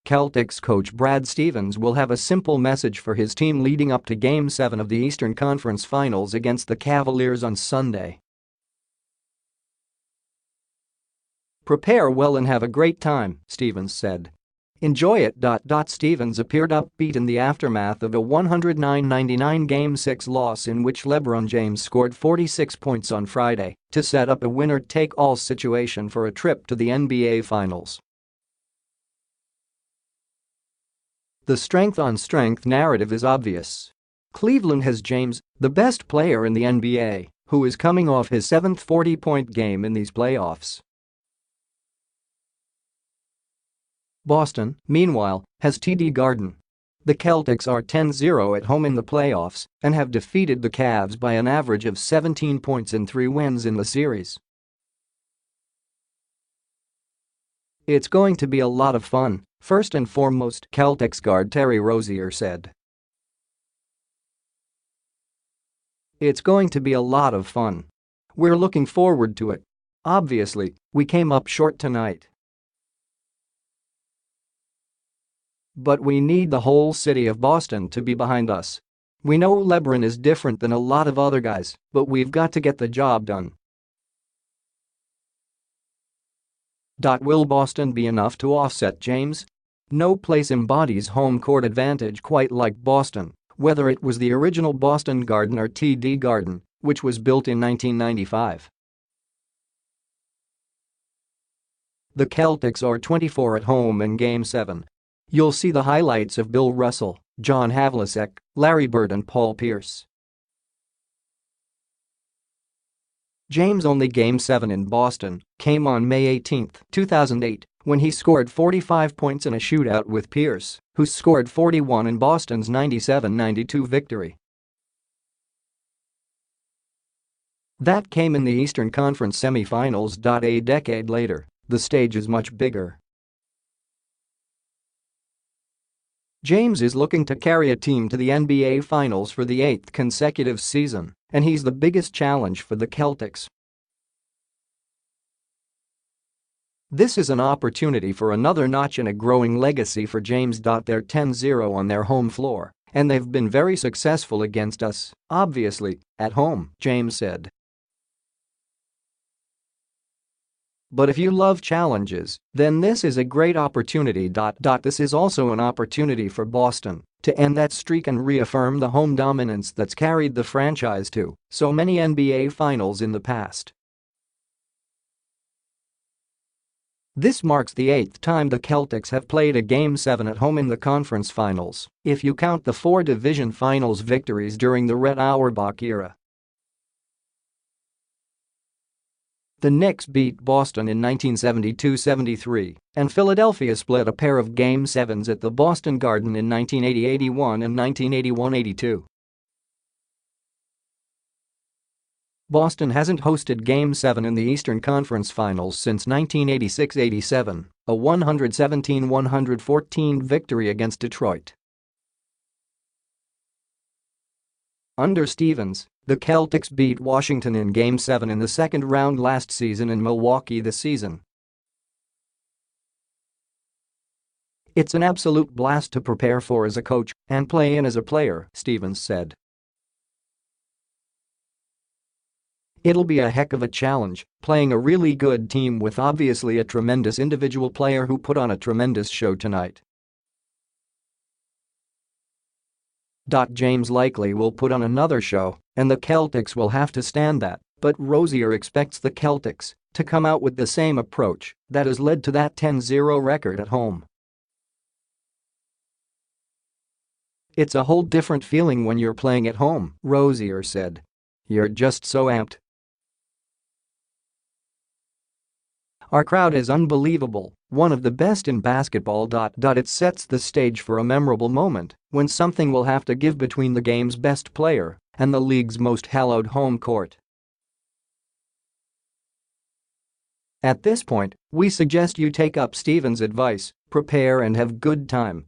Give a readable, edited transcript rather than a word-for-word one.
Celtics coach Brad Stevens will have a simple message for his team leading up to Game 7 of the Eastern Conference Finals against the Cavaliers on Sunday. "Prepare well and have a great time," Stevens said. "Enjoy it." Stevens appeared upbeat in the aftermath of a 109-99 Game 6 loss in which LeBron James scored 46 points on Friday to set up a winner-take-all situation for a trip to the NBA Finals. "The strength-on-strength narrative is obvious. Cleveland has James, the best player in the NBA, who is coming off his 7th 40-point game in these playoffs. Boston, meanwhile, has TD Garden. The Celtics are 10-0 at home in the playoffs and have defeated the Cavs by an average of 17 points in 3 wins in the series. It's going to be a lot of fun, first and foremost," Celtics guard Terry Rozier said. "It's going to be a lot of fun. We're looking forward to it. Obviously, we came up short tonight. But we need the whole city of Boston to be behind us. We know LeBron is different than a lot of other guys, but we've got to get the job done." Will Boston be enough to offset James? No place embodies home court advantage quite like Boston, whether it was the original Boston Garden or TD Garden, which was built in 1995. The Celtics are 24 at home in Game 7. You'll see the highlights of Bill Russell, John Havlicek, Larry Bird and Paul Pierce. James' only Game 7 in Boston came on May 18, 2008, when he scored 45 points in a shootout with Pierce, who scored 41 in Boston's 97-92 victory. That came in the Eastern Conference semifinals. A decade later, the stage is much bigger. James is looking to carry a team to the NBA Finals for the 8th consecutive season, and he's the biggest challenge for the Celtics. This is an opportunity for another notch in a growing legacy for James. They're 10-0 on their home floor, and they've been very successful against us, obviously, at home, James said. "But if you love challenges, then this is a great opportunity. This is also an opportunity for Boston to end that streak and reaffirm the home dominance that's carried the franchise to so many NBA Finals in the past. This marks the 8th time the Celtics have played a Game 7 at home in the conference finals, if you count the 4 division finals victories during the Red Auerbach era. The Knicks beat Boston in 1972-73, and Philadelphia split a pair of Game 7s at the Boston Garden in 1980-81 and 1981-82. Boston hasn't hosted Game 7 in the Eastern Conference Finals since 1986-87, a 117-114 victory against Detroit. Under Stevens, the Celtics beat Washington in Game 7 in the second round last season and Milwaukee this season. "It's an absolute blast to prepare for as a coach and play in as a player," Stevens said. "It'll be a heck of a challenge, playing a really good team with obviously a tremendous individual player who put on a tremendous show tonight. James likely will put on another show, and the Celtics will have to stand that, but Rozier expects the Celtics to come out with the same approach that has led to that 10-0 record at home. It's a whole different feeling when you're playing at home," Rozier said. "You're just so amped. Our crowd is unbelievable, one of the best in basketball. It sets the stage for a memorable moment when something will have to give between the game's best player and the league's most hallowed home court. At this point, we suggest you take up Stevens' advice, prepare and have good time,